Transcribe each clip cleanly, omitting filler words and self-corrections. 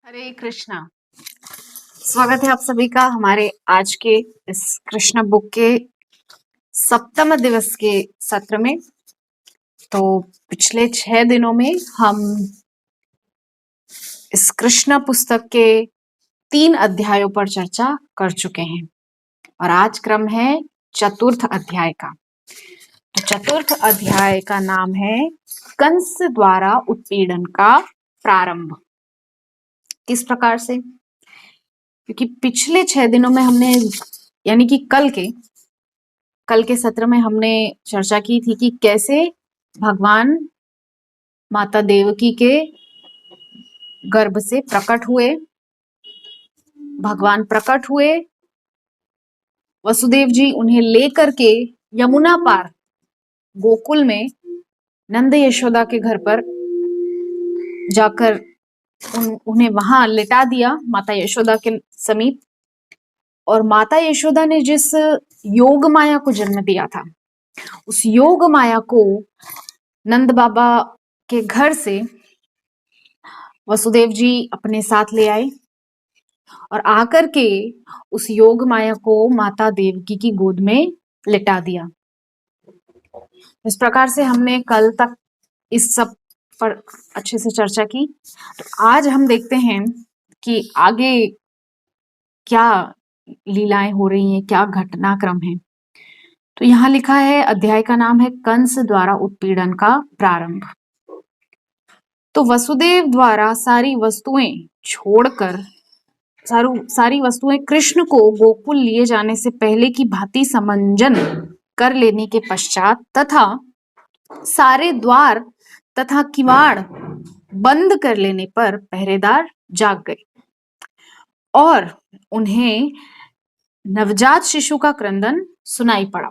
हरे कृष्णा। स्वागत है आप सभी का हमारे आज के इस कृष्ण बुक के सप्तम दिवस के सत्र में। तो पिछले 6 दिनों में हम इस कृष्ण पुस्तक के 3 अध्यायों पर चर्चा कर चुके हैं और आज क्रम है चतुर्थ अध्याय का। तो चतुर्थ अध्याय का नाम है कंस द्वारा उत्पीड़न का प्रारंभ। किस प्रकार से? क्योंकि पिछले 6 दिनों में हमने यानी कि कल के सत्र में हमने चर्चा की थी कि कैसे भगवान माता देवकी के गर्भ से प्रकट हुए। भगवान प्रकट हुए, वसुदेव जी उन्हें लेकर के यमुना पार गोकुल में नंद यशोदा के घर पर जाकर उन्हें वहां लिटा दिया माता यशोदा के समीप। और माता यशोदा ने जिस योग माया को जन्म दिया था, उस योग माया को नंद बाबा के घर से वसुदेव जी अपने साथ ले आए और आकर के उस योग माया को माता देवकी की गोद में लिटा दिया। इस प्रकार से हमने कल तक इस सब पर अच्छे से चर्चा की। तो आज हम देखते हैं कि आगे क्या लीलाएं हो रही हैं, क्या घटनाक्रम है। तो यहाँ लिखा है, अध्याय का नाम है कंस द्वारा उत्पीड़न का प्रारंभ। तो वसुदेव द्वारा सारी वस्तुएं छोड़कर सारी वस्तुएं कृष्ण को गोकुल लिए जाने से पहले की भांति समंजन कर लेने के पश्चात तथा सारे द्वार तथा किवाड़ बंद कर लेने पर पहरेदार जाग गए और उन्हें नवजात शिशु का क्रंदन सुनाई पड़ा।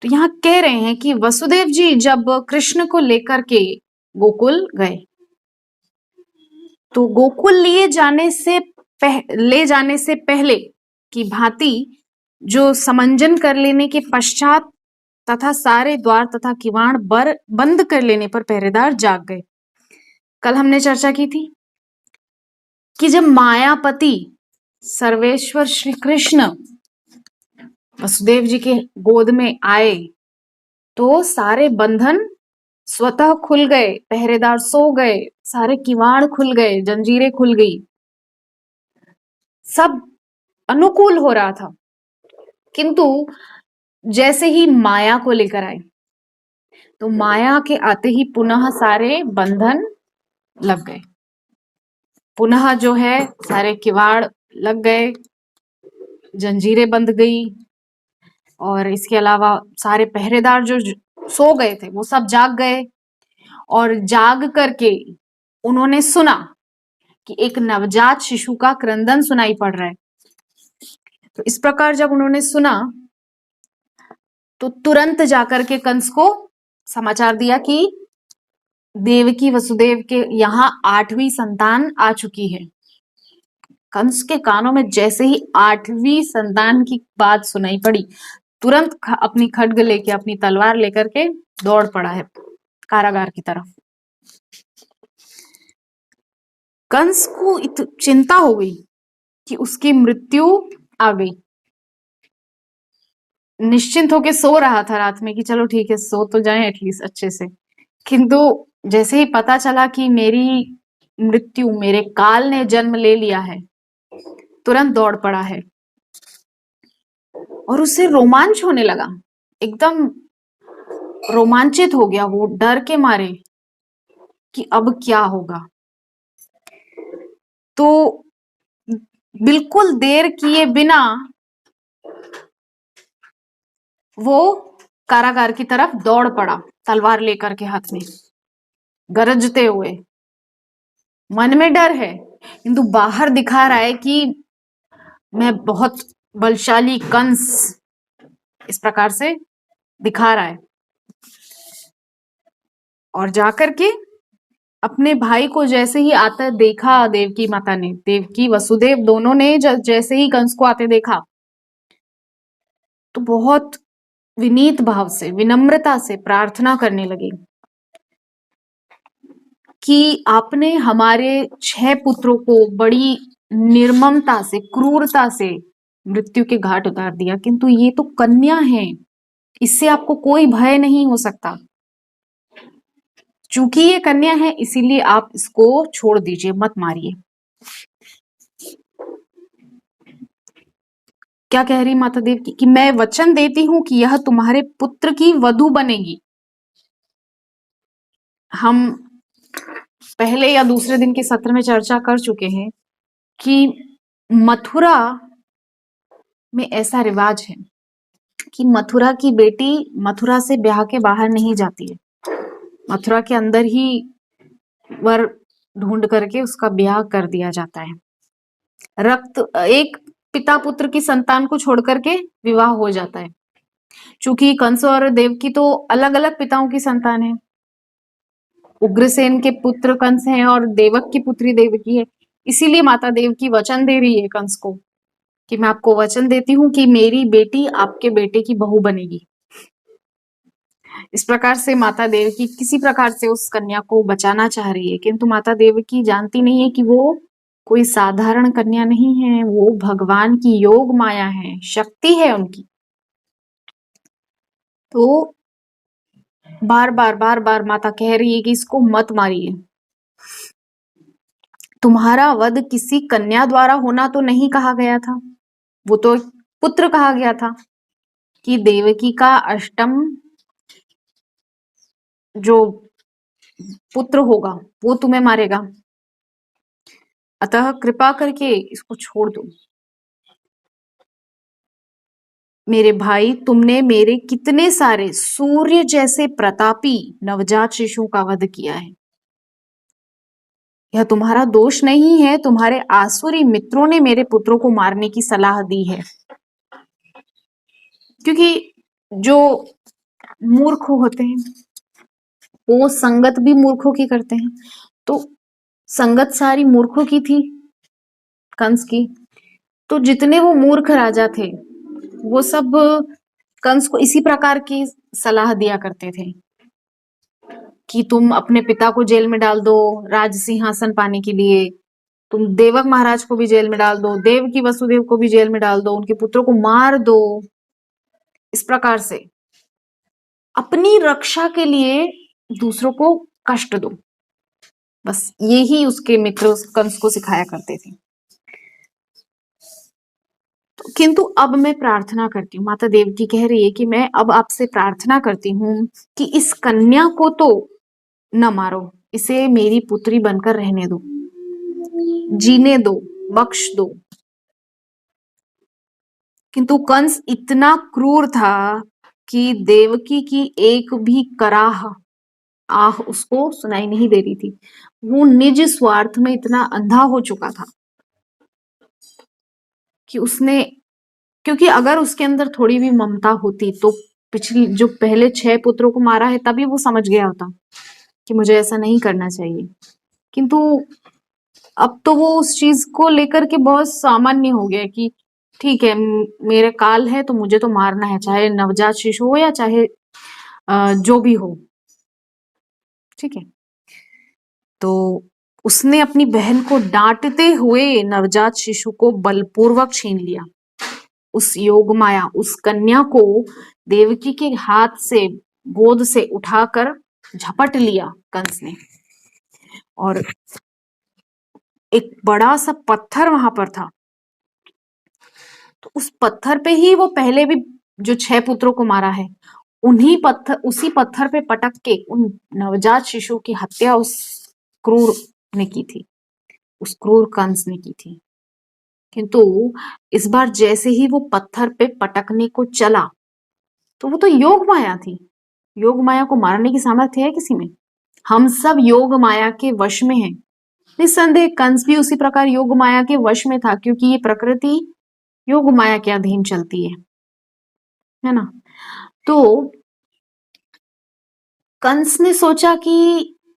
तो यहाँ कह रहे हैं कि वसुदेव जी जब कृष्ण को लेकर के गोकुल गए तो गोकुल ले जाने से पहले की भांति जो समंजन कर लेने के पश्चात तथा सारे द्वार तथा किवाड़ बंद कर लेने पर पहरेदार जाग गए। कल हमने चर्चा की थी कि जब मायापति सर्वेश्वर श्री कृष्ण वसुदेव जी के गोद में आए तो सारे बंधन स्वतः खुल गए, पहरेदार सो गए, सारे किवाड़ खुल गए, जंजीरें खुल गई, सब अनुकूल हो रहा था। किंतु जैसे ही माया को लेकर आए तो माया के आते ही पुनः सारे बंधन लग गए, पुनः जो है सारे किवाड़ लग गए, जंजीरें बंध गई और इसके अलावा सारे पहरेदार जो सो गए थे वो सब जाग गए और जाग करके उन्होंने सुना कि एक नवजात शिशु का क्रंदन सुनाई पड़ रहा है। तो इस प्रकार जब उन्होंने सुना तो तुरंत जाकर के कंस को समाचार दिया कि देवकी वसुदेव के यहाँ 8वीं संतान आ चुकी है। कंस के कानों में जैसे ही 8वीं संतान की बात सुनाई पड़ी, तुरंत अपनी खड्ग लेके, अपनी तलवार लेकर के दौड़ पड़ा है कारागार की तरफ। कंस को चिंता हो गई कि उसकी मृत्यु आ गई। निश्चिंत होके सो रहा था रात में कि चलो ठीक है, सो तो जाए एटलीस्ट अच्छे से। किंतु जैसे ही पता चला कि मेरी मृत्यु, मेरे काल ने जन्म ले लिया है, तुरंत दौड़ पड़ा है और उससे रोमांच होने लगा, एकदम रोमांचित हो गया वो डर के मारे कि अब क्या होगा। तो बिल्कुल देर किए बिना वो कारागार की तरफ दौड़ पड़ा, तलवार लेकर के हाथ में, गरजते हुए। मन में डर है किंतु बाहर दिखा रहा है कि मैं बहुत बलशाली कंस, इस प्रकार से दिखा रहा है। और जाकर के अपने भाई को जैसे ही आता देखा देवकी माता ने, देवकी वसुदेव दोनों ने जैसे ही कंस को आते देखा तो बहुत विनीत भाव से, विनम्रता से प्रार्थना करने लगी कि आपने हमारे 6 पुत्रों को बड़ी निर्ममता से, क्रूरता से मृत्यु के घाट उतार दिया, किंतु ये तो कन्या है, इससे आपको कोई भय नहीं हो सकता। चूंकि ये कन्या है इसीलिए आप इसको छोड़ दीजिए, मत मारिए। क्या कह रही माता देवकी कि मैं वचन देती हूं कि यह तुम्हारे पुत्र की वधू बनेगी। हम पहले या दूसरे दिन के सत्र में चर्चा कर चुके हैं कि मथुरा में ऐसा रिवाज है कि मथुरा की बेटी मथुरा से ब्याह के बाहर नहीं जाती है, मथुरा के अंदर ही वर ढूंढ करके उसका ब्याह कर दिया जाता है। एक पिता पुत्र की संतान को छोड़ करके विवाह हो जाता है। चूंकि कंस और देवकी तो अलग अलग पिताओं की संतान है, उग्रसेन के पुत्र कंस हैं और देवक की पुत्री देवकी है, इसीलिए माता देवकी वचन दे रही है कंस को कि मैं आपको वचन देती हूँ कि मेरी बेटी आपके बेटे की बहू बनेगी। इस प्रकार से माता देवकी किसी प्रकार से उस कन्या को बचाना चाह रही है, किंतु माता देवकी जानती नहीं है कि वो कोई साधारण कन्या नहीं है, वो भगवान की योग माया है, शक्ति है उनकी। तो बार बार माता कह रही है कि इसको मत मारिए। तुम्हारा वध किसी कन्या द्वारा होना तो नहीं कहा गया था, वो तो पुत्र कहा गया था कि देवकी का अष्टम जो पुत्र होगा वो तुम्हें मारेगा, अतः कृपा करके इसको छोड़ दो। मेरे भाई, तुमने मेरे कितने सारे सूर्य जैसे प्रतापी नवजात शिशुओं का वध किया है, यह तुम्हारा दोष नहीं है, तुम्हारे आसुरी मित्रों ने मेरे पुत्रों को मारने की सलाह दी है। क्योंकि जो मूर्ख होते हैं वो संगत भी मूर्खों की करते हैं, तो संगत सारी मूर्खों की थी कंस की। तो जितने वो मूर्ख राजा थे वो सब कंस को इसी प्रकार की सलाह दिया करते थे कि तुम अपने पिता को जेल में डाल दो राज सिंहासन पाने के लिए, तुम देवक महाराज को भी जेल में डाल दो, देव की वसुदेव को भी जेल में डाल दो, उनके पुत्रों को मार दो। इस प्रकार से अपनी रक्षा के लिए दूसरों को कष्ट दो, बस यही उसके मित्र कंस को सिखाया करते थे। तो किंतु अब मैं प्रार्थना करती हूँ, माता देवकी कह रही है कि मैं अब आपसे प्रार्थना करती हूँ कि इस कन्या को तो न मारो, इसे मेरी पुत्री बनकर रहने दो, जीने दो, बख्श दो। किंतु कंस इतना क्रूर था कि देवकी की एक भी कराह आह उसको सुनाई नहीं दे रही थी। वो निज स्वार्थ में इतना अंधा हो चुका था कि उसने, क्योंकि अगर उसके अंदर थोड़ी भी ममता होती तो पिछली जो पहले 6 पुत्रों को मारा है तभी वो समझ गया होता कि मुझे ऐसा नहीं करना चाहिए। किंतु अब तो वो उस चीज को लेकर के बहुत सामान्य हो गया कि ठीक है, मेरे काल है तो मुझे तो मारना है, चाहे नवजात शिशु हो या चाहे जो भी हो, ठीक है। तो उसने अपनी बहन को डांटते हुए नवजात शिशु को बलपूर्वक छीन लिया। उस योग माया, उस कन्या को देवकी के हाथ से, गोद से उठाकर झपट लिया कंस ने, और एक बड़ा सा पत्थर वहां पर था, तो उस पत्थर पे ही वो पहले भी जो 6 पुत्रों को मारा है उसी पत्थर पे पटक के उन नवजात शिशु की हत्या उस क्रूर ने की थी, उस क्रूर कंस ने की थी। किंतु इस बार जैसे ही वो पत्थर पे पटकने को चला तो वो तो योग माया थी, योग माया को मारने की सामर्थ्य है किसी में? हम सब योग माया के वश में हैं। निस्संदेह कंस भी उसी प्रकार योग माया के वश में था, क्योंकि ये प्रकृति योग माया के अधीन चलती है ना। तो कंस ने सोचा कि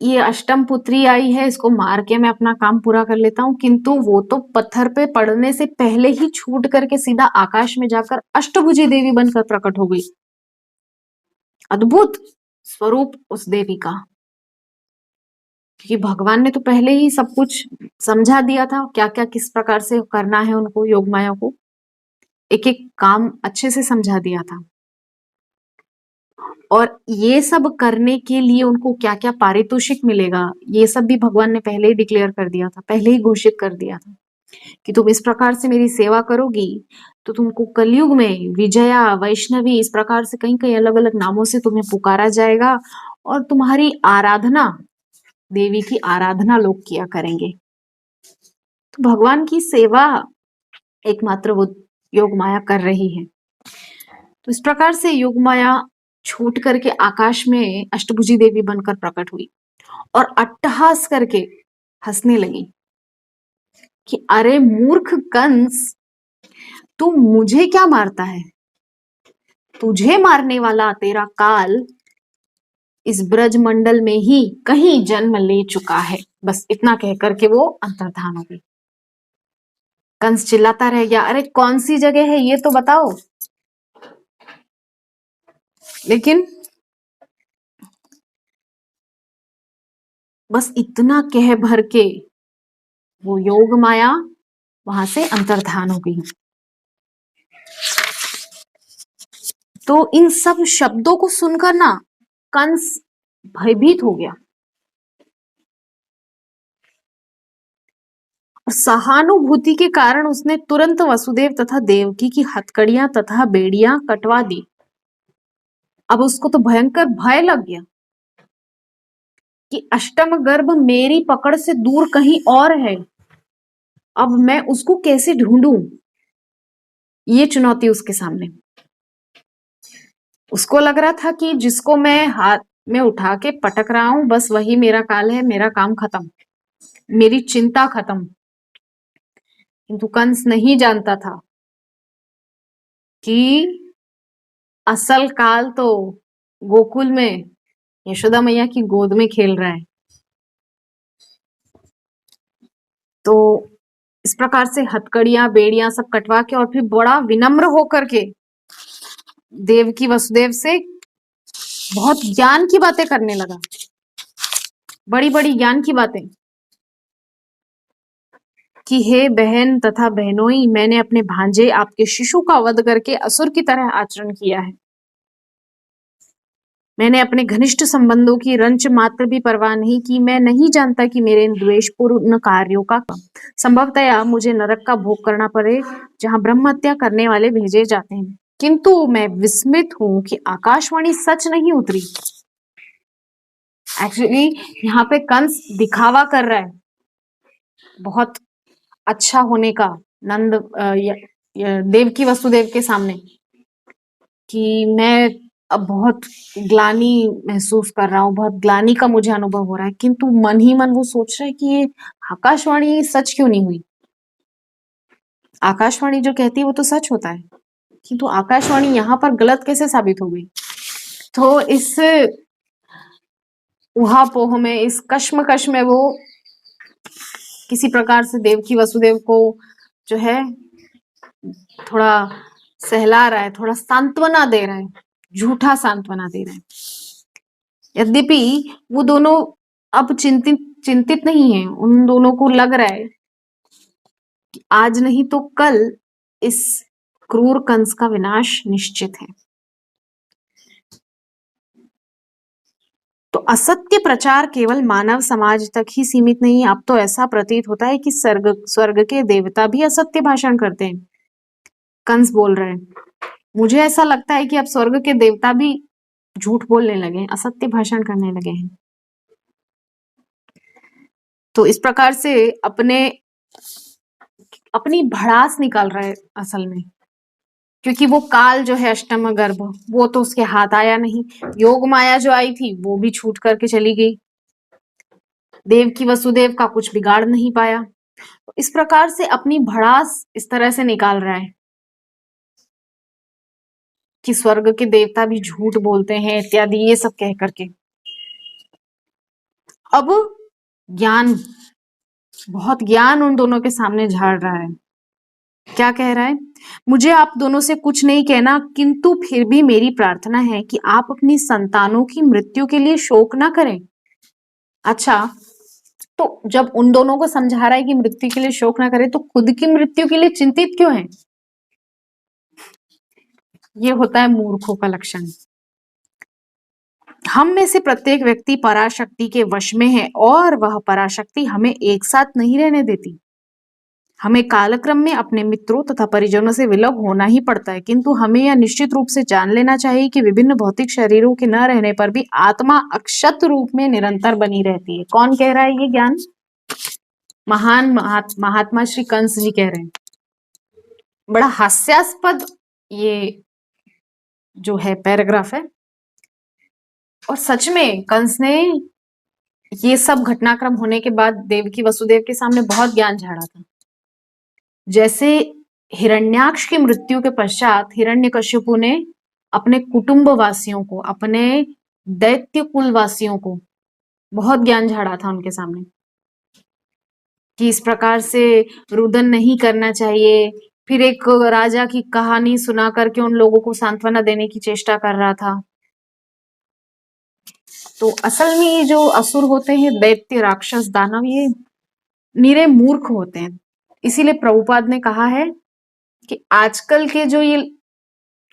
ये अष्टम पुत्री आई है, इसको मार के मैं अपना काम पूरा कर लेता हूं, किंतु वो तो पत्थर पे पड़ने से पहले ही छूट करके सीधा आकाश में जाकर अष्टभुजी देवी बनकर प्रकट हो गई। अद्भुत स्वरूप उस देवी का। क्योंकि भगवान ने तो पहले ही सब कुछ समझा दिया था, क्या क्या किस प्रकार से करना है उनको, योग माया को एक एक काम अच्छे से समझा दिया था। और ये सब करने के लिए उनको क्या क्या पारितोषिक मिलेगा, ये सब भी भगवान ने पहले ही डिक्लेयर कर दिया था, पहले ही घोषित कर दिया था कि तुम इस प्रकार से मेरी सेवा करोगी तो तुमको कलयुग में विजया, वैष्णवी, इस प्रकार से कई कई अलग अलग नामों से तुम्हें पुकारा जाएगा और तुम्हारी आराधना, देवी की आराधना लोग किया करेंगे। तो भगवान की सेवा एकमात्र वो योग माया कर रही है। तो इस प्रकार से योग माया छूट करके आकाश में अष्टभुजी देवी बनकर प्रकट हुई और अट्टहास करके हंसने लगी कि अरे मूर्ख कंस, तू मुझे क्या मारता है, तुझे मारने वाला तेरा काल इस ब्रज मंडल में ही कहीं जन्म ले चुका है। बस इतना कह करके वो अंतर्धान हो गई। कंस चिल्लाता रह गया, अरे कौन सी जगह है ये तो बताओ। लेकिन बस इतना कह भर के वो योग माया वहां से अंतर्धान हो गई। तो इन सब शब्दों को सुनकर ना कंस भयभीत हो गया और सहानुभूति के कारण उसने तुरंत वसुदेव तथा देवकी की हथकड़ियां तथा बेड़ियां कटवा दी। अब उसको तो भयंकर भय लग गया कि अष्टम गर्भ मेरी पकड़ से दूर कहीं और है, अब मैं उसको कैसे ढूंढूं, ये चुनौती उसके सामने। उसको लग रहा था कि जिसको मैं हाथ में उठा के पटक रहा हूं बस वही मेरा काल है, मेरा काम खत्म, मेरी चिंता खत्म। किंतु कंस नहीं जानता था कि असल काल तो गोकुल में यशोदा मैया की गोद में खेल रहा है। तो इस प्रकार से हथकड़ियां बेड़ियां सब कटवा के और फिर बड़ा विनम्र होकर के देवकी वसुदेव से बहुत ज्ञान की बातें करने लगा, बड़ी बड़ी ज्ञान की बातें कि हे बहन तथा बहनोई, मैंने अपने भांजे आपके शिशु का वध करके असुर की तरह आचरण किया है। मैंने अपने घनिष्ठ संबंधों की रंच मात्र भी परवाह नहीं की। मैं नहीं जानता कि मेरे इन द्वेषपूर्ण कार्यों का संभवतया मुझे नरक का भोग करना पड़े जहां ब्रह्म हत्या करने वाले भेजे जाते हैं। किंतु मैं विस्मित हूं कि आकाशवाणी सच नहीं उतरी। एक्चुअली यहाँ पे कंस दिखावा कर रहा है बहुत अच्छा होने का नंद देवकी वसुदेव के सामने कि मैं अब बहुत ग्लानि महसूस कर रहा हूँ, बहुत ग्लानि का मुझे अनुभव हो रहा है। किंतु मन ही मन वो सोच रहा है कि ये आकाशवाणी सच क्यों नहीं हुई। आकाशवाणी जो कहती है वो तो सच होता है, किंतु आकाशवाणी यहाँ पर गलत कैसे साबित हो गई। तो इस उहापोह में, इस कश्मकश में वो किसी प्रकार से देवकी वसुदेव को जो है थोड़ा सहला रहा है, थोड़ा सांत्वना दे रहा है, झूठा सांत्वना दे रहा है। यद्यपि वो दोनों अब चिंतित नहीं है, उन दोनों को लग रहा है कि आज नहीं तो कल इस क्रूर कंस का विनाश निश्चित है। तो असत्य प्रचार केवल मानव समाज तक ही सीमित नहीं, अब तो ऐसा प्रतीत होता है कि स्वर्ग के देवता भी असत्य भाषण करते हैं। कंस बोल रहे हैं, मुझे ऐसा लगता है कि अब स्वर्ग के देवता भी झूठ बोलने लगे हैं, असत्य भाषण करने लगे हैं। तो इस प्रकार से अपनी भड़ास निकाल रहा है असल में, क्योंकि वो काल जो है अष्टम गर्भ वो तो उसके हाथ आया नहीं। योग माया जो आई थी वो भी छूट करके चली गई, देवकी वसुदेव का कुछ बिगाड़ नहीं पाया। तो इस प्रकार से अपनी भड़ास इस तरह से निकाल रहा है कि स्वर्ग के देवता भी झूठ बोलते हैं इत्यादि, ये सब कह करके। अब ज्ञान, बहुत ज्ञान उन दोनों के सामने झाड़ रहा है। क्या कह रहा है, मुझे आप दोनों से कुछ नहीं कहना, किंतु फिर भी मेरी प्रार्थना है कि आप अपनी संतानों की मृत्यु के लिए शोक ना करें। अच्छा, तो जब उन दोनों को समझा रहा है कि मृत्यु के लिए शोक ना करे, तो खुद की मृत्यु के लिए चिंतित क्यों है? ये होता है मूर्खों का लक्षण। हम में से प्रत्येक व्यक्ति पराशक्ति के वश में है और वह पराशक्ति हमें एक साथ नहीं रहने देती। हमें कालक्रम में अपने मित्रों तथा परिजनों से विलग होना ही पड़ता है, किंतु हमें यह निश्चित रूप से जान लेना चाहिए कि विभिन्न भौतिक शरीरों के न रहने पर भी आत्मा अक्षत रूप में निरंतर बनी रहती है। कौन कह रहा है ये ज्ञान? महान महात्मा श्री कंस जी कह रहे हैं। बड़ा हास्यास्पद ये जो है पैराग्राफ है, और सच में कंस ने ये सब घटनाक्रम होने के बाद देवकी वसुदेव के सामने बहुत ज्ञान झाड़ा था। जैसे हिरण्याक्ष की मृत्यु के पश्चात हिरण्यकश्यपु ने अपने कुटुंब वासियों को, अपने दैत्य कुल वासियों को बहुत ज्ञान झाड़ा था उनके सामने कि इस प्रकार से रुदन नहीं करना चाहिए। फिर एक राजा की कहानी सुना करके उन लोगों को सांत्वना देने की चेष्टा कर रहा था। तो असल में ये जो असुर होते हैं, दैत्य राक्षस दानव, ये निरे मूर्ख होते हैं। इसीलिए प्रभुपाद ने कहा है कि आजकल के जो ये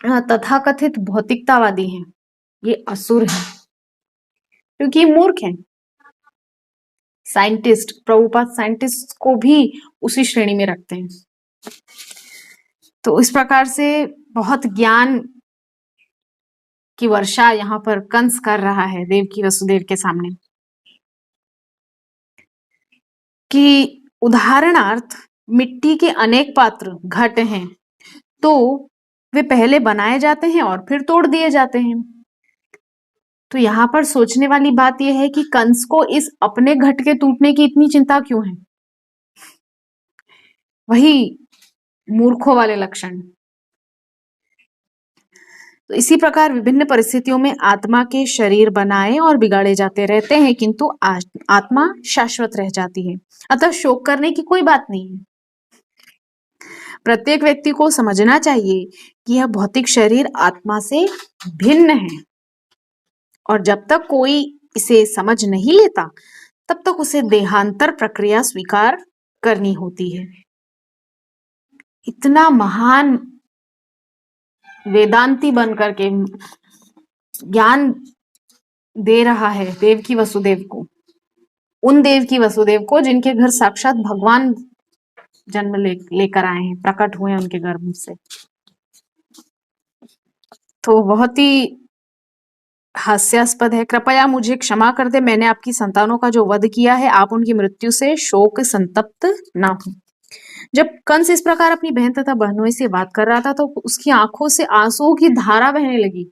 तथाकथित भौतिकतावादी हैं, ये असुर हैं, क्योंकि ये मूर्ख हैं। साइंटिस्ट, प्रभुपाद साइंटिस्ट को भी उसी श्रेणी में रखते हैं। तो इस प्रकार से बहुत ज्ञान की वर्षा यहाँ पर कंस कर रहा है देवकी वसुदेव के सामने, कि उदाहरणार्थ मिट्टी के अनेक पात्र घट हैं, तो वे पहले बनाए जाते हैं और फिर तोड़ दिए जाते हैं। तो यहाँ पर सोचने वाली बात यह है कि कंस को इस अपने घट के टूटने की इतनी चिंता क्यों है? वही मूर्खों वाले लक्षण। तो इसी प्रकार विभिन्न परिस्थितियों में आत्मा के शरीर बनाए और बिगाड़े जाते रहते हैं, किंतु आत्मा शाश्वत रह जाती है। अतः शोक करने की कोई बात नहीं है। प्रत्येक व्यक्ति को समझना चाहिए कि यह भौतिक शरीर आत्मा से भिन्न है, और जब तक कोई इसे समझ नहीं लेता, तब तक उसे देहांतर प्रक्रिया स्वीकार करनी होती है। इतना महान वेदांती बनकर के ज्ञान दे रहा है देवकी वसुदेव को, उन देवकी वसुदेव को जिनके घर साक्षात भगवान जन्म लेकर आए हैं, प्रकट हुए हैं उनके गर्भ से। तो बहुत ही हास्यास्पद है। कृपया मुझे क्षमा कर दे, मैंने आपकी संतानों का जो वध किया है, आप उनकी मृत्यु से शोक संतप्त ना हो। जब कंस इस प्रकार अपनी बहन तथा बहनों से बात कर रहा था, तो उसकी आंखों से आंसुओं की धारा बहने लगी।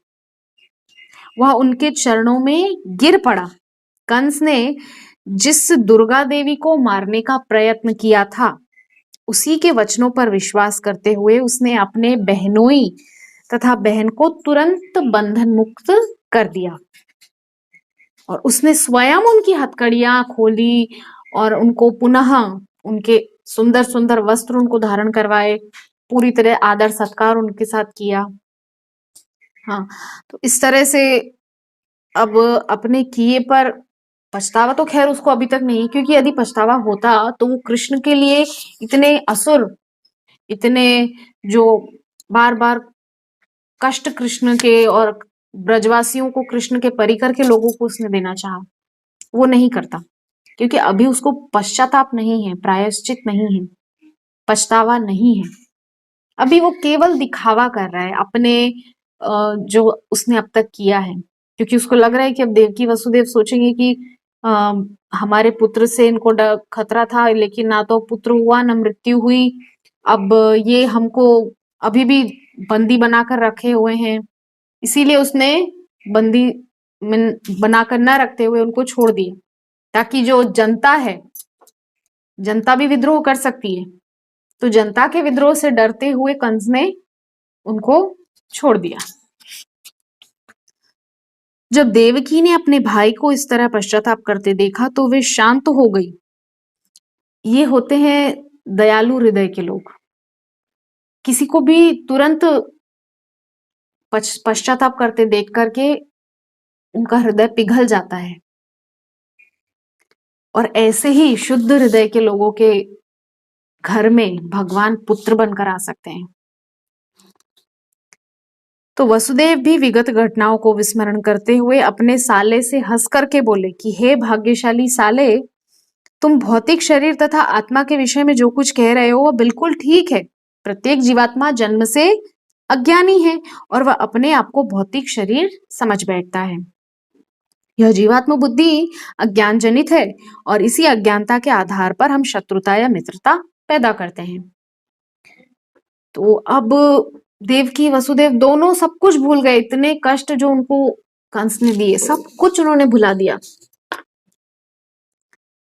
वह उनके चरणों में गिर पड़ा। कंस ने जिस दुर्गा देवी को मारने का प्रयत्न किया था, उसी के वचनों पर विश्वास करते हुए उसने अपने बहनोई तथा बहन को तुरंत बंधन मुक्त कर दिया, और उसने स्वयं उनकी हथकड़ियां खोली और उनको पुनः उनके सुंदर सुंदर वस्त्र उनको धारण करवाए, पूरी तरह आदर सत्कार उनके साथ किया। हाँ, तो इस तरह से अब अपने किए पर पछतावा तो खैर उसको अभी तक नहीं, क्योंकि यदि पछतावा होता तो वो कृष्ण के लिए इतने असुर, इतने जो बार बार कष्ट कृष्ण के और ब्रजवासियों को कृष्ण के परिकर के लोगों को उसने देना चाहा, वो नहीं करता, क्योंकि अभी उसको पश्चाताप नहीं है, प्रायश्चित नहीं है, पछतावा नहीं है। अभी वो केवल दिखावा कर रहा है अपने जो उसने अब तक किया है, क्योंकि उसको लग रहा है कि अब देवकी वसुदेव सोचेंगे कि हमारे पुत्र से इनको खतरा था, लेकिन ना तो पुत्र हुआ ना मृत्यु हुई, अब ये हमको अभी भी बंदी बनाकर रखे हुए हैं। इसीलिए उसने बंदी बनाकर न रखते हुए उनको छोड़ दिया, ताकि जो जनता है, जनता भी विद्रोह कर सकती है, तो जनता के विद्रोह से डरते हुए कंस ने उनको छोड़ दिया। जब देवकी ने अपने भाई को इस तरह पश्चाताप करते देखा, तो वे शांत हो गई। ये होते हैं दयालु हृदय के लोग। किसी को भी तुरंत पश्चाताप करते देख करके उनका हृदय पिघल जाता है, और ऐसे ही शुद्ध हृदय के लोगों के घर में भगवान पुत्र बनकर आ सकते हैं। तो वसुदेव भी विगत घटनाओं को विस्मरण करते हुए अपने साले से हंस करके बोले कि हे भाग्यशाली साले, तुम भौतिक शरीर तथा आत्मा के विषय में जो कुछ कह रहे हो वह बिल्कुल ठीक है। प्रत्येक जीवात्मा जन्म से अज्ञानी है और वह अपने आप को भौतिक शरीर समझ बैठता है। यह जीवात्म बुद्धि अज्ञान जनित है और इसी अज्ञानता के आधार पर हम शत्रुता या मित्रता पैदा करते हैं। तो अब देवकी वसुदेव दोनों सब कुछ भूल गए। इतने कष्ट जो उनको कंस ने दिए सब कुछ उन्होंने भुला दिया।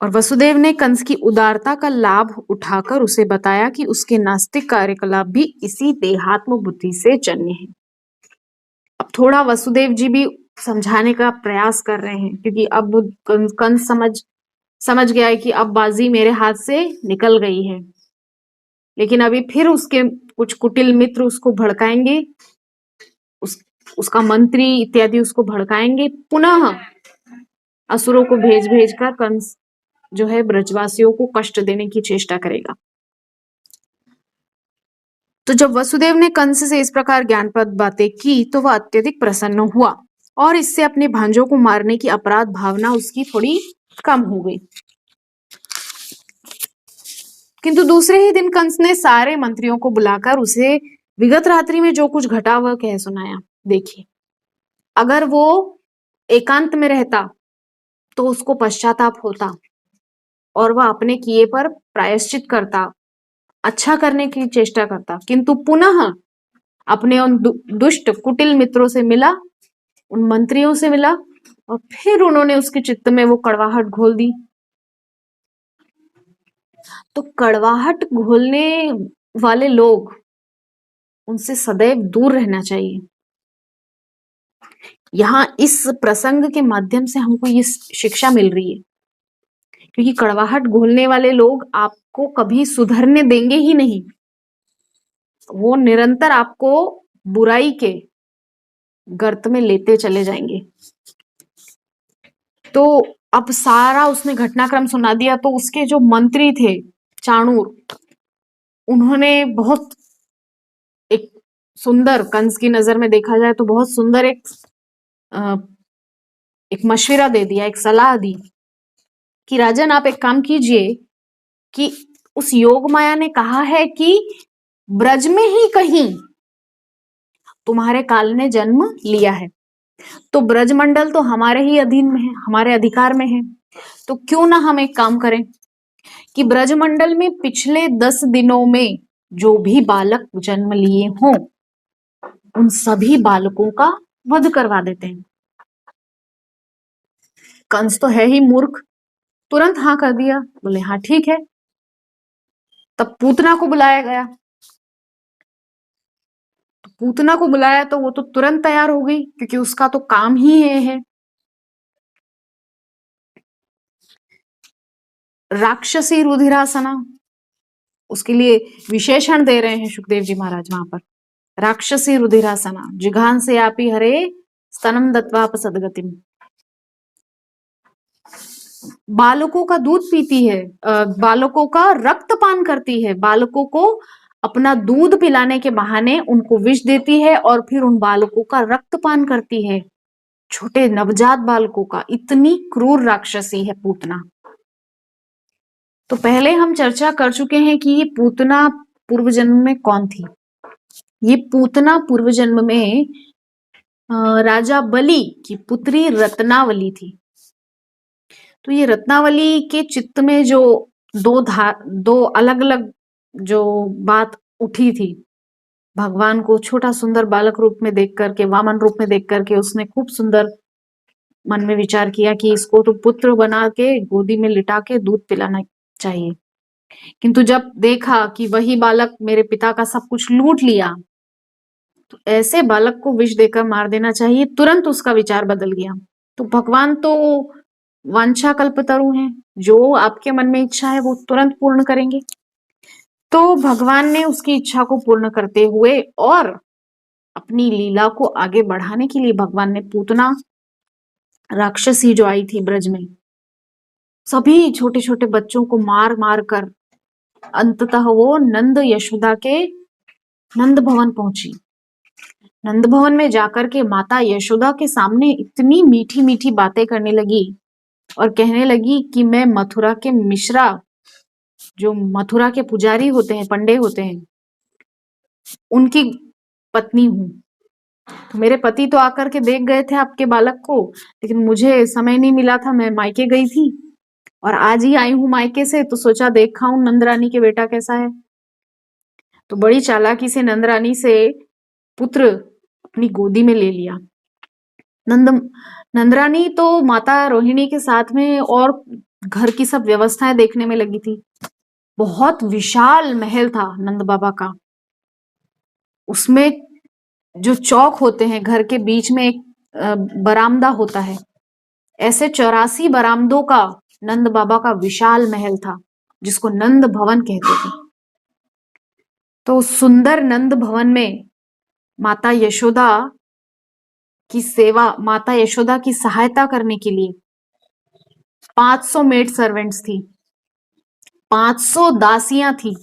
और वसुदेव ने कंस की उदारता का लाभ उठाकर उसे बताया कि उसके नास्तिक कार्यकलाप भी इसी देहात्म बुद्धि से जन्य है। अब थोड़ा वसुदेव जी भी समझाने का प्रयास कर रहे हैं, क्योंकि अब कंस समझ गया है कि अब बाजी मेरे हाथ से निकल गई है। लेकिन अभी फिर उसके कुछ कुटिल मित्र उसको भड़काएंगे, उसका मंत्री इत्यादि उसको भड़काएंगे। पुनः असुरों को भेज भेज कर कंस जो है ब्रजवासियों को कष्ट देने की चेष्टा करेगा। तो जब वसुदेव ने कंस से इस प्रकार ज्ञानप्रद बातें की तो वह अत्यधिक प्रसन्न हुआ और इससे अपने भांजों को मारने की अपराध भावना उसकी थोड़ी कम हो गई। किंतु दूसरे ही दिन कंस ने सारे मंत्रियों को बुलाकर उसे विगत रात्रि में जो कुछ घटा वह कह सुनाया। देखिए, अगर वो एकांत में रहता तो उसको पश्चाताप होता और वह अपने किए पर प्रायश्चित करता, अच्छा करने की चेष्टा करता, किंतु पुनः अपने उन दुष्ट कुटिल मित्रों से मिला, उन मंत्रियों से मिला और फिर उन्होंने उसके चित्त में वो कड़वाहट घोल दी। तो कड़वाहट घोलने वाले लोग, उनसे सदैव दूर रहना चाहिए। यहाँ इस प्रसंग के माध्यम से हमको ये शिक्षा मिल रही है, क्योंकि कड़वाहट घोलने वाले लोग आपको कभी सुधरने देंगे ही नहीं। वो निरंतर आपको बुराई के गर्त में लेते चले जाएंगे। तो अब सारा उसने घटनाक्रम सुना दिया। तो उसके जो मंत्री थे चाणूर, उन्होंने बहुत एक सुंदर, कंस की नजर में देखा जाए तो बहुत सुंदर एक मशविरा दे दिया, एक सलाह दी कि राजन आप एक काम कीजिए कि उस योग माया ने कहा है कि ब्रज में ही कहीं तुम्हारे काल ने जन्म लिया है, तो ब्रजमंडल तो हमारे ही अधीन में है, हमारे अधिकार में है। तो क्यों ना हम एक काम करें कि ब्रजमंडल में पिछले 10 दिनों में जो भी बालक जन्म लिए हों उन सभी बालकों का वध करवा देते हैं। कंस तो है ही मूर्ख, तुरंत हाँ कर दिया, बोले हाँ ठीक है। तब पूतना को बुलाया गया। तो पूतना को बुलाया तो वो तो तुरंत तैयार हो गई, क्योंकि उसका तो काम ही है। राक्षसी रुधिरासना, उसके लिए विशेषण दे रहे हैं सुखदेव जी महाराज वहां पर। राक्षसी रुधिरासना जिघान से आपी हरे स्तनम दत्वाप सदगतिम। बालकों का दूध पीती है, बालकों का रक्त पान करती है, बालकों को अपना दूध पिलाने के बहाने उनको विष देती है और फिर उन बालकों का रक्त पान करती है, छोटे नवजात बालकों का। इतनी क्रूर राक्षसी है पूतना। तो पहले हम चर्चा कर चुके हैं कि ये पूतना पूर्व जन्म में कौन थी। ये पूतना पूर्व जन्म में राजा बलि की पुत्री रत्नावली थी। तो ये रत्नावली के चित्त में जो दो अलग अलग जो बात उठी थी, भगवान को छोटा सुंदर बालक रूप में देख करके, वामन रूप में देख करके उसने खूब सुंदर मन में विचार किया कि इसको तो पुत्र बना के गोदी में लिटा के दूध पिलाना चाहिए। किंतु जब देखा कि वही बालक मेरे पिता का सब कुछ लूट लिया, तो ऐसे बालक को विष देकर मार देना चाहिए। तुरंत उसका विचार बदल गया। तो भगवान तो वांछा कल्पतरु हैं, जो आपके मन में इच्छा है वो तुरंत पूर्ण करेंगे। तो भगवान ने उसकी इच्छा को पूर्ण करते हुए और अपनी लीला को आगे बढ़ाने के लिए भगवान ने पूतना राक्षसी जो आई थी ब्रज में, सभी छोटे छोटे बच्चों को मार मार कर अंततः वो नंद यशोदा के नंद भवन पहुंची। नंद भवन में जाकर के माता यशोदा के सामने इतनी मीठी मीठी बातें करने लगी और कहने लगी कि मैं मथुरा के मिश्रा, जो मथुरा के पुजारी होते हैं, पंडे होते हैं, उनकी पत्नी हूँ। तो मेरे पति तो आकर के देख गए थे आपके बालक को, लेकिन मुझे समय नहीं मिला था, मैं मायके गई थी और आज ही आई हूँ मायके से, तो सोचा देखा हूँ नंदरानी के बेटा कैसा है। तो बड़ी चालाकी से नंदरानी से पुत्र अपनी गोदी में ले लिया। नंदरानी तो माता रोहिणी के साथ में और घर की सब व्यवस्थाएं देखने में लगी थी। बहुत विशाल महल था नंद बाबा का। उसमें जो चौक होते हैं, घर के बीच में एक बरामदा होता है, ऐसे 84 बरामदों का नंद बाबा का विशाल महल था, जिसको नंद भवन कहते थे। तो सुंदर नंद भवन में माता यशोदा की सेवा, माता यशोदा की सहायता करने के लिए 500 मेड सर्वेंट्स थी, 500 दासियां थी।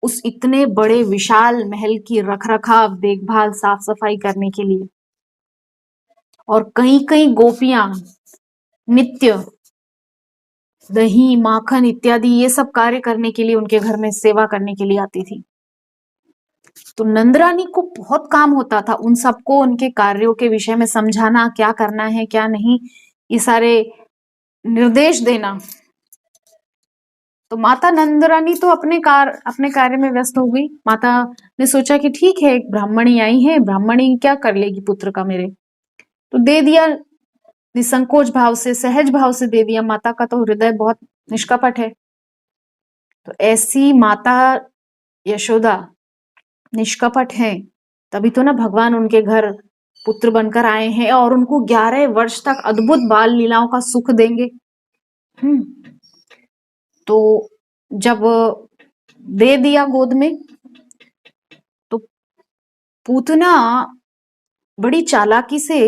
उस इतने बड़े विशाल महल की रखरखाव, देखभाल, साफ सफाई करने के लिए। और कई कई गोपियां नित्य दही, माखन इत्यादि ये सब कार्य करने के लिए उनके घर में सेवा करने के लिए आती थी। तो नंदरानी को बहुत काम होता था उन सबको उनके कार्यों के विषय में समझाना, क्या करना है क्या नहीं, ये सारे निर्देश देना। तो माता नंदरानी तो अपने कार्य में व्यस्त हो गई। माता ने सोचा कि ठीक है, एक ब्राह्मणी आई है, ब्राह्मणी क्या कर लेगी पुत्र का मेरे, तो दे दिया, निसंकोच भाव से, सहज भाव से दे दिया। माता का तो हृदय बहुत निष्कपट है। तो ऐसी माता यशोदा निष्कपट है, तभी तो ना भगवान उनके घर पुत्र बनकर आए हैं और उनको 11 वर्ष तक अद्भुत बाल लीलाओं का सुख देंगे। तो जब दे दिया गोद में, तो पूतना बड़ी चालाकी से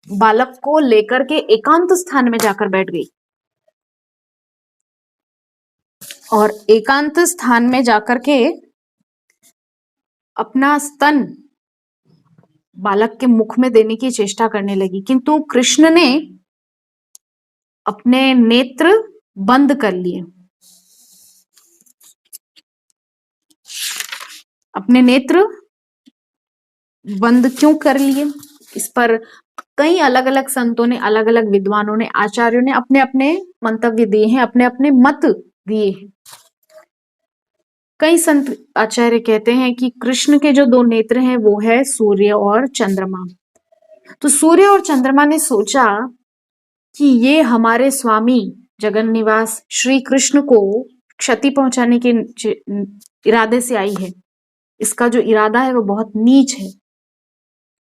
बालक को लेकर के एकांत स्थान में जाकर बैठ गई और एकांत स्थान में जाकर के अपना स्तन बालक के मुख में देने की चेष्टा करने लगी, किंतु कृष्ण ने अपने नेत्र बंद कर लिए। अपने नेत्र बंद क्यों कर लिए, इस पर कई अलग अलग संतों ने, अलग अलग विद्वानों ने, आचार्यों ने अपने अपने मंतव्य दिए हैं, अपने अपने मत दिए हैं। कई संत आचार्य कहते हैं कि कृष्ण के जो 2 नेत्र हैं वो है सूर्य और चंद्रमा। तो सूर्य और चंद्रमा ने सोचा कि ये हमारे स्वामी जगन निवास श्री कृष्ण को क्षति पहुंचाने के इरादे से आई है, इसका जो इरादा है वो बहुत नीच है,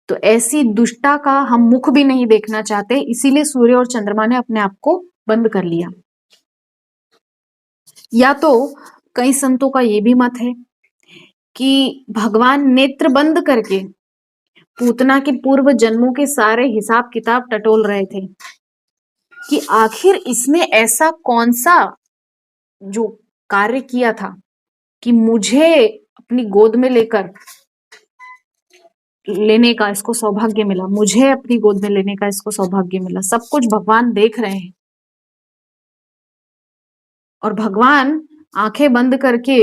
तो ऐसी दुष्टा का हम मुख भी नहीं देखना चाहते, इसीलिए सूर्य और चंद्रमा ने अपने आप को बंद कर लिया। या तो कई संतों का ये भी मत है कि भगवान नेत्र बंद करके पूतना के पूर्व जन्मों के सारे हिसाब किताब टटोल रहे थे कि आखिर इसने ऐसा कौन सा जो कार्य किया था कि मुझे अपनी गोद में लेने का इसको सौभाग्य मिला, मुझे अपनी गोद में लेने का इसको सौभाग्य मिला। सब कुछ भगवान देख रहे हैं और भगवान आंखें बंद करके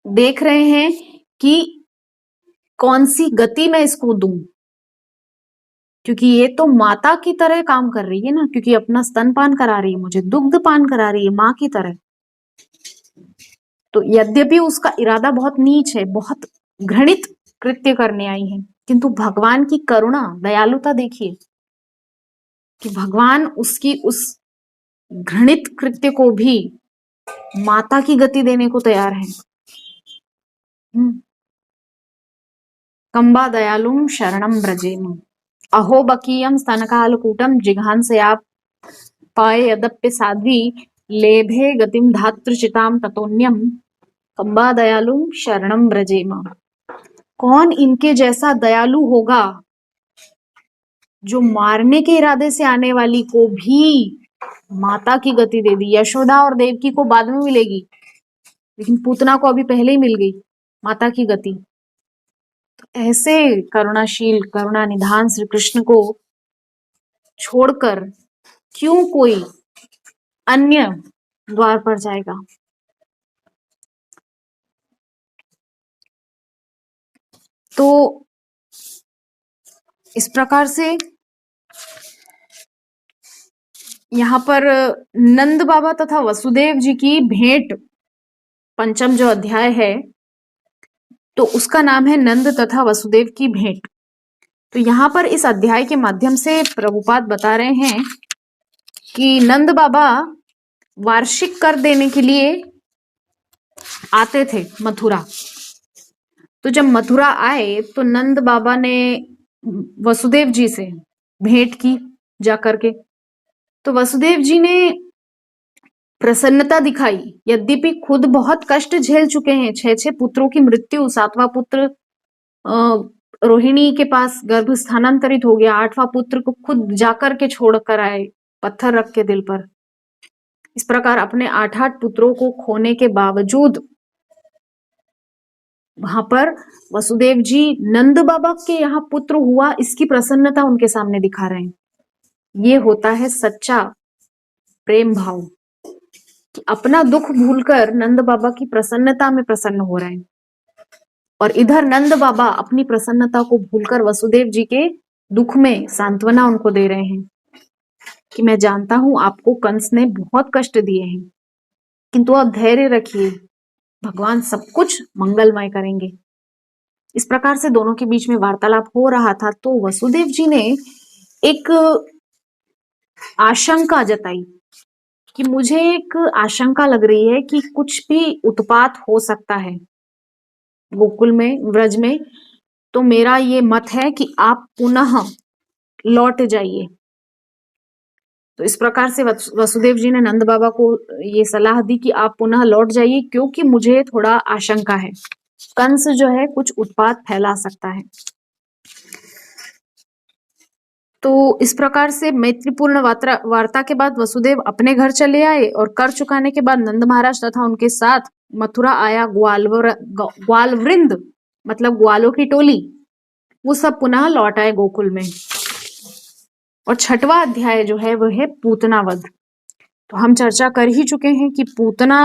देख रहे हैं कि कौन सी गति मैं इसको दूं, क्योंकि ये तो माता की तरह काम कर रही है ना, क्योंकि अपना स्तनपान करा रही है, मुझे दुग्ध पान करा रही है माँ की तरह। तो यद्यपि उसका इरादा बहुत नीच है, बहुत घृणित कृत्य करने आई है, किंतु भगवान की करुणा, दयालुता देखिए कि भगवान उसकी उस घृणित कृत्य को भी माता की गति देने को तैयार है। कंबा दयालुम शरणम ब्रजेम, अहो बकीयम स्तनकालकूटम जिघांसयाप पाए यदप्य साध्वी लेभे गतिम धातृचिताम ततोन्यम कंबा दयालुम शरणम ब्रजेम। कौन इनके जैसा दयालु होगा जो मारने के इरादे से आने वाली को भी माता की गति दे दी। यशोदा और देवकी को बाद में मिलेगी, लेकिन पूतना को अभी पहले ही मिल गई माता की गति। ऐसे करुणाशील करुणा निधान श्री कृष्ण को छोड़कर क्यों कोई अन्य द्वार पर जाएगा। तो इस प्रकार से यहाँ पर नंद बाबा तथा वसुदेव जी की भेंट, पंचम जो अध्याय है तो उसका नाम है नंद तथा वसुदेव की भेंट। तो यहाँ पर इस अध्याय के माध्यम से प्रभुपाद बता रहे हैं कि नंद बाबा वार्षिक कर देने के लिए आते थे मथुरा। तो जब मथुरा आए तो नंद बाबा ने वसुदेव जी से भेंट की जाकर के। तो वसुदेव जी ने प्रसन्नता दिखाई, यद्यपि खुद बहुत कष्ट झेल चुके हैं, 6 पुत्रों की मृत्यु, 7वां पुत्र रोहिणी के पास गर्भ स्थानांतरित हो गया, 8वां पुत्र को खुद जाकर के छोड़ कर आए पत्थर रख के दिल पर। इस प्रकार अपने 8 पुत्रों को खोने के बावजूद वहां पर वसुदेव जी नंद बाबा के यहाँ पुत्र हुआ इसकी प्रसन्नता उनके सामने दिखा रहे हैं। ये होता है सच्चा प्रेम भाव, कि अपना दुख भूलकर नंद बाबा की प्रसन्नता में प्रसन्न हो रहे हैं। और इधर नंद बाबा अपनी प्रसन्नता को भूलकर वसुदेव जी के दुख में सांत्वना उनको दे रहे हैं कि मैं जानता हूं आपको कंस ने बहुत कष्ट दिए हैं, किंतु आप धैर्य रखिए, भगवान सब कुछ मंगलमय करेंगे। इस प्रकार से दोनों के बीच में वार्तालाप हो रहा था। तो वसुदेव जी ने एक आशंका जताई कि मुझे एक आशंका लग रही है कि कुछ भी उत्पात हो सकता है गोकुल में, व्रज में। तो मेरा ये मत है कि आप पुनः लौट जाइए। तो इस प्रकार से वसुदेव जी ने नंद बाबा को ये सलाह दी कि आप पुनः लौट जाइए, क्योंकि मुझे थोड़ा आशंका है, कंस जो है कुछ उत्पात फैला सकता है। तो इस प्रकार से मैत्रीपूर्ण वार्ता के बाद वसुदेव अपने घर चले आए और कर चुकाने के बाद नंद महाराज तथा उनके साथ मथुरा आया ग्वाल वृंद, मतलब ग्वालों की टोली, वो सब पुनः लौट आए गोकुल में। और 6वां अध्याय जो है वह है पूतना वध। तो हम चर्चा कर ही चुके हैं कि पूतना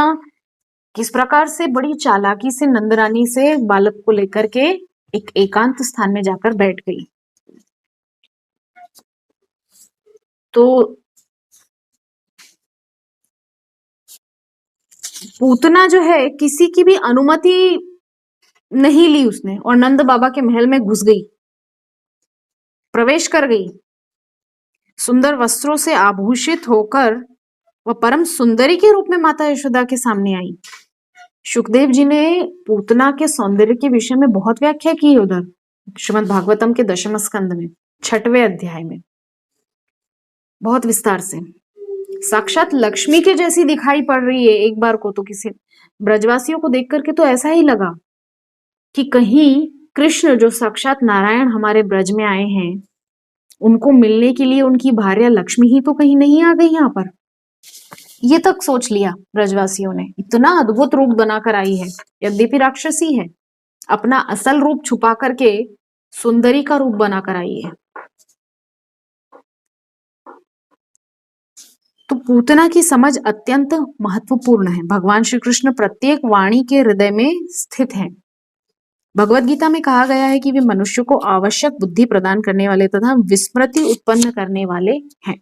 किस प्रकार से बड़ी चालाकी से नंदरानी से बालक को लेकर के एक एकांत स्थान में जाकर बैठ गई। तो पूतना जो है किसी की भी अनुमति नहीं ली उसने, और नंद बाबा के महल में घुस गई, प्रवेश कर गई। सुंदर वस्त्रों से आभूषित होकर वह परम सुंदरी के रूप में माता यशोदा के सामने आई। सुखदेव जी ने पूतना के सौंदर्य के विषय में बहुत व्याख्या की है उधर श्रीमद् भागवतम के 10वें स्कंद में 6वें अध्याय में, बहुत विस्तार से। साक्षात लक्ष्मी के जैसी दिखाई पड़ रही है एक बार को। तो किसी ब्रजवासियों को देख करके तो ऐसा ही लगा कि कहीं कृष्ण जो साक्षात नारायण हमारे ब्रज में आए हैं, उनको मिलने के लिए उनकी भार्या लक्ष्मी ही तो कहीं नहीं आ गई यहाँ पर। ये तक सोच लिया ब्रजवासियों ने, इतना अद्भुत रूप बनाकर आई है, यद्यपि राक्षसी है, अपना असल रूप छुपा करके सुंदरी का रूप बनाकर आई है। तो पूतना की समझ अत्यंत महत्वपूर्ण है। भगवान श्री कृष्ण प्रत्येक वाणी के हृदय में स्थित हैं। भगवत गीता में कहा गया है कि वे मनुष्य को आवश्यक बुद्धि प्रदान करने वाले तथा विस्मृति उत्पन्न करने वाले हैं।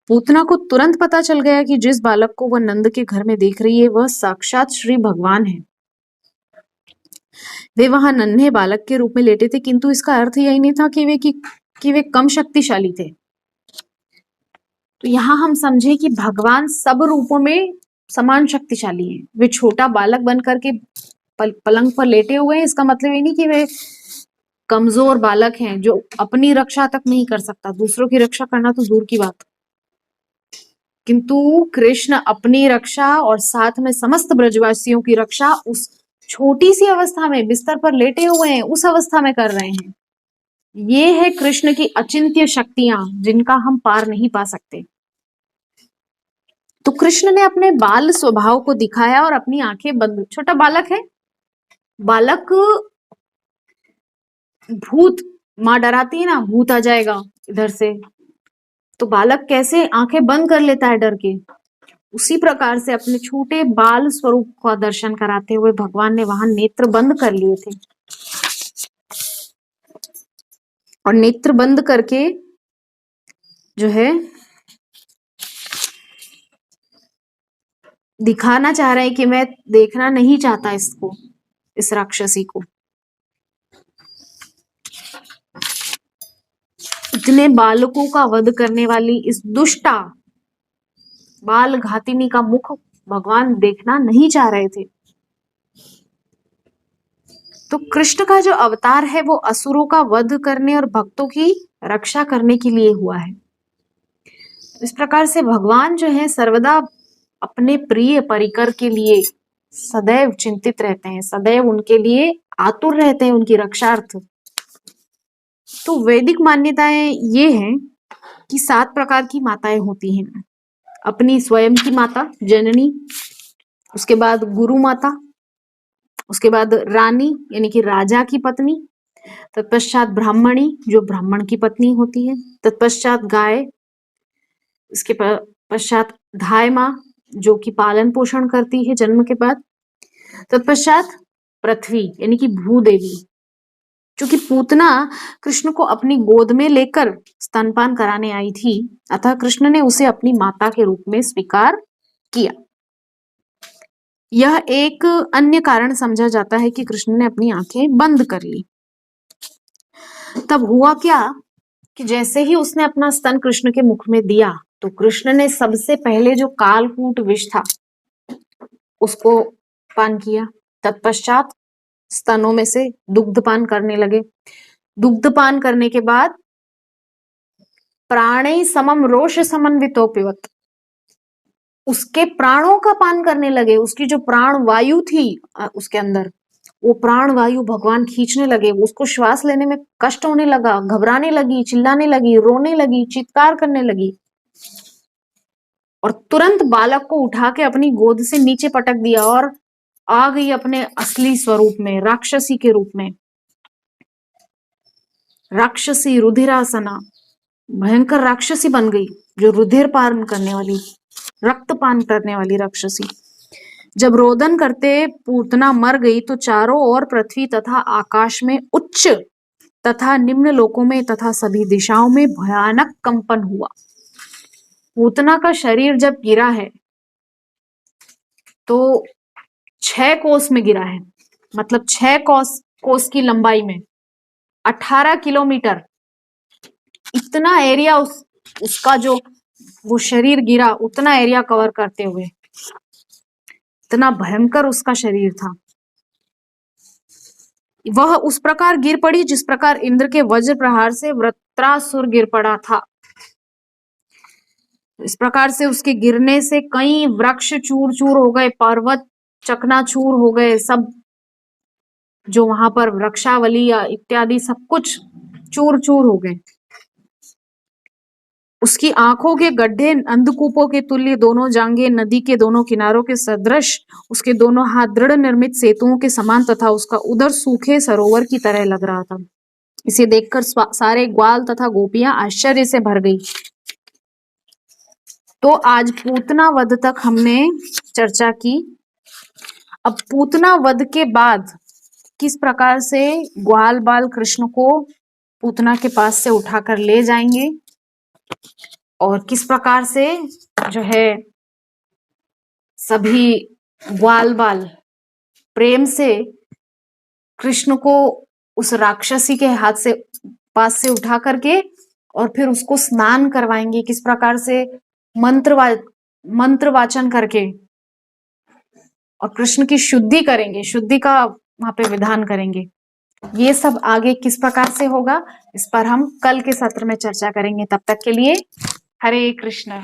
पूतना को तुरंत पता चल गया कि जिस बालक को वह नंद के घर में देख रही है वह साक्षात श्री भगवान है। वे वहां नन्हे बालक के रूप में लेटे थे, किंतु इसका अर्थ यही नहीं था कि वे कम शक्तिशाली थे। तो यहाँ हम समझे कि भगवान सब रूपों में समान शक्तिशाली है। वे छोटा बालक बन करके पलंग पर लेटे हुए हैं, इसका मतलब ये नहीं कि वे कमजोर बालक हैं जो अपनी रक्षा तक नहीं कर सकता, दूसरों की रक्षा करना तो दूर की बात। किंतु कृष्ण अपनी रक्षा और साथ में समस्त ब्रजवासियों की रक्षा उस छोटी सी अवस्था में बिस्तर पर लेटे हुए हैं उस अवस्था में कर रहे हैं। ये है कृष्ण की अचिंत्य शक्तियां जिनका हम पार नहीं पा सकते। तो कृष्ण ने अपने बाल स्वभाव को दिखाया और अपनी आंखें बंद, छोटा बालक है, बालक भूत, माँ डराती है ना, भूत आ जाएगा इधर से, तो बालक कैसे आंखें बंद कर लेता है डर के, उसी प्रकार से अपने छोटे बाल स्वरूप का दर्शन कराते हुए भगवान ने वहां नेत्र बंद कर लिए थे। और नेत्र बंद करके जो है दिखाना चाह रहे हैं कि मैं देखना नहीं चाहता इसको, इस राक्षसी को। इतने बालकों का वध करने वाली इस दुष्टा बाल घातिनी का मुख भगवान देखना नहीं चाह रहे थे। तो कृष्ण का जो अवतार है वो असुरों का वध करने और भक्तों की रक्षा करने के लिए हुआ है। इस प्रकार से भगवान जो है सर्वदा अपने प्रिय परिकर के लिए सदैव चिंतित रहते हैं, सदैव उनके लिए आतुर रहते हैं, उनकी रक्षार्थ। तो वैदिक मान्यताएं ये हैं कि 7 प्रकार की माताएं होती हैं। अपनी स्वयं की माता जननी, उसके बाद गुरु माता, उसके बाद रानी यानी कि राजा की पत्नी, तत्पश्चात ब्राह्मणी जो ब्राह्मण की पत्नी होती है, तत्पश्चात गाय, इसके पश्चात धाय माँ जो कि पालन पोषण करती है जन्म के बाद, तत्पश्चात पृथ्वी यानी कि भूदेवी, क्योंकि पूतना कृष्ण को अपनी गोद में लेकर स्तनपान कराने आई थी, अतः कृष्ण ने उसे अपनी माता के रूप में स्वीकार किया। यह एक अन्य कारण समझा जाता है कि कृष्ण ने अपनी आंखें बंद कर ली। तब हुआ क्या कि जैसे ही उसने अपना स्तन कृष्ण के मुख में दिया तो कृष्ण ने सबसे पहले जो कालकूट विष था उसको पान किया। तत्पश्चात स्तनों में से दुग्धपान करने लगे। दुग्धपान करने के बाद प्राणे समम रोष समन्वितो पिबत, उसके प्राणों का पान करने लगे। उसकी जो प्राण वायु थी उसके अंदर, वो प्राण वायु भगवान खींचने लगे। उसको श्वास लेने में कष्ट होने लगा, घबराने लगी, चिल्लाने लगी, रोने लगी, चित्कार करने लगी और तुरंत बालक को उठा के अपनी गोद से नीचे पटक दिया और आ गई अपने असली स्वरूप में, राक्षसी के रूप में। राक्षसी रुधिरासना, भयंकर राक्षसी बन गई जो रुधिर पान करने वाली, रक्तपान करने वाली राक्षसी। जब रोदन करते पूतना मर गई तो चारों ओर पृथ्वी तथा आकाश में उच्च तथा निम्न लोकों में तथा सभी दिशाओं में भयानक कंपन हुआ। पूतना का शरीर जब गिरा है तो 6 कोस में गिरा है, मतलब 6 कोस की लंबाई में 18 किलोमीटर इतना एरिया उसका जो वो शरीर गिरा उतना एरिया कवर करते हुए, इतना भयंकर उसका शरीर था। वह उस प्रकार गिर पड़ी जिस प्रकार इंद्र के वज्र प्रहार से वृत्रासुर गिर पड़ा था। इस प्रकार से उसके गिरने से कई वृक्ष चूर चूर हो गए, पर्वत चकनाचूर हो गए, सब जो वहां पर वृक्षावली इत्यादि सब कुछ चूर चूर हो गए। उसकी आंखों के गड्ढे अंधकूपों के तुल्य, दोनों जांघें नदी के दोनों किनारों के सदृश, उसके दोनों हाथ दृढ़ निर्मित सेतुओं के समान तथा उसका उदर सूखे सरोवर की तरह लग रहा था। इसे देखकर सारे ग्वाल तथा गोपियां आश्चर्य से भर गई। तो आज पूतना वध तक हमने चर्चा की। अब पूतना वध के बाद किस प्रकार से ग्वाल बाल कृष्ण को पूतना के पास से उठाकर ले जाएंगे और किस प्रकार से जो है सभी ग्वाल बाल प्रेम से कृष्ण को उस राक्षसी के हाथ से पास से उठा करके और फिर उसको स्नान करवाएंगे, किस प्रकार से मंत्र वाचन करके और कृष्ण की शुद्धि करेंगे, शुद्धि का वहां पे विधान करेंगे। ये सब आगे किस प्रकार से होगा इस पर हम कल के सत्र में चर्चा करेंगे। तब तक के लिए हरे कृष्ण।